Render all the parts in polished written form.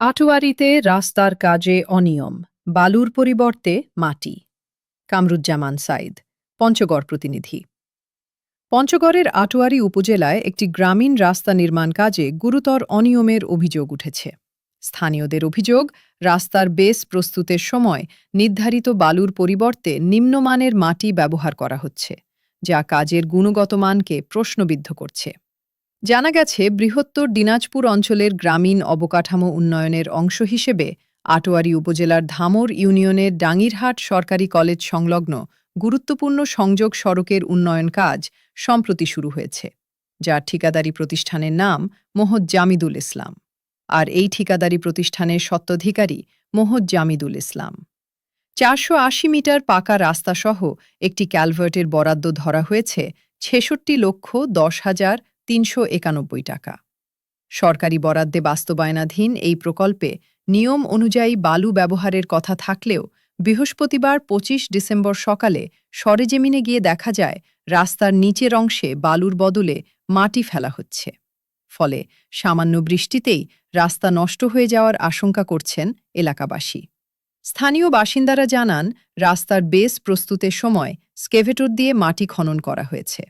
আটোয়ারীতে রাস্তার কাজে অনিয়ম, বালুর পরিবর্তে মাটি। কামরুজ্জামান সাইদ, পঞ্চগড় প্রতিনিধি। পঞ্চগড়ের আটোয়ারী উপজেলায় একটি গ্রামীণ রাস্তা নির্মাণ কাজে গুরুতর অনিয়মের অভিযোগ উঠেছে। স্থানীয়দের অভিযোগ, রাস্তার বেস প্রস্তুতের সময় নির্ধারিত বালুর পরিবর্তে নিম্নমানের মাটি ব্যবহার করা হচ্ছে, যা কাজের গুণগত মানকে প্রশ্নবিদ্ধ করছে। জানা গেছে, বৃহত্তর দিনাজপুর অঞ্চলের গ্রামীণ অবকাঠামো উন্নয়নের অংশ হিসেবে আটোয়ারী উপজেলার ধামর ইউনিয়নের ডাঙ্গিরহাট সরকারি কলেজ সংলগ্ন গুরুত্বপূর্ণ সংযোগ সড়কের উন্নয়ন কাজ সম্প্রতি শুরু হয়েছে, যার ঠিকাদারি প্রতিষ্ঠানের নাম মোহাজ্জামিদুল ইসলাম। আর এই ঠিকাদারি প্রতিষ্ঠানের স্বত্বাধিকারী মোহাজ্জামিদুল ইসলাম। ৪৮০ মিটার পাকা রাস্তাসহ একটি ক্যালভার্টের বরাদ্দ ধরা হয়েছে ৬৬,১০,৩৯১ টাকা। সরকারি বরাদ্দে বাস্তবায়নাধীন এই প্রকল্পে নিয়ম অনুযায়ী বালু ব্যবহারের কথা থাকলেও বৃহস্পতিবার ২৫ ডিসেম্বর সকালে সরেজমিনে গিয়ে দেখা যায় রাস্তার নিচের অংশে বালুর বদলে মাটি ফেলা হচ্ছে। ফলে সামান্য বৃষ্টিতেই রাস্তা নষ্ট হয়ে যাওয়ার আশঙ্কা করছেন এলাকাবাসী। স্থানীয় বাসিন্দারা জানান, রাস্তার বেস প্রস্তুতের সময় স্কেভেটর দিয়ে মাটি খনন করা হয়েছে।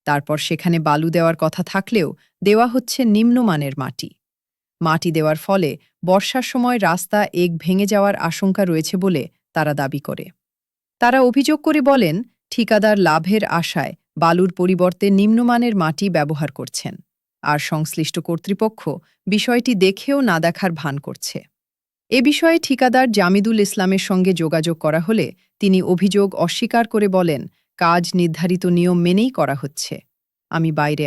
তারপর সেখানে বালু দেওয়ার কথা থাকলেও দেওয়া হচ্ছে নিম্নমানের মাটি। মাটি দেওয়ার ফলে বর্ষার সময় রাস্তা ভেঙে যাওয়ার আশঙ্কা রয়েছে বলে তারা দাবি করে। তারা অভিযোগ করে বলেন, ঠিকাদার লাভের আশায় বালুর পরিবর্তে নিম্নমানের মাটি ব্যবহার করছেন, আর সংশ্লিষ্ট কর্তৃপক্ষ বিষয়টি দেখেও না দেখার ভান করছে। এ বিষয়ে ঠিকাদার জামিদুল ইসলামের সঙ্গে যোগাযোগ করা হলে তিনি অভিযোগ অস্বীকার করে বলেন, কাজ নির্ধারিত নিয়ম মেনেই করা হচ্ছে। আমি বাইরে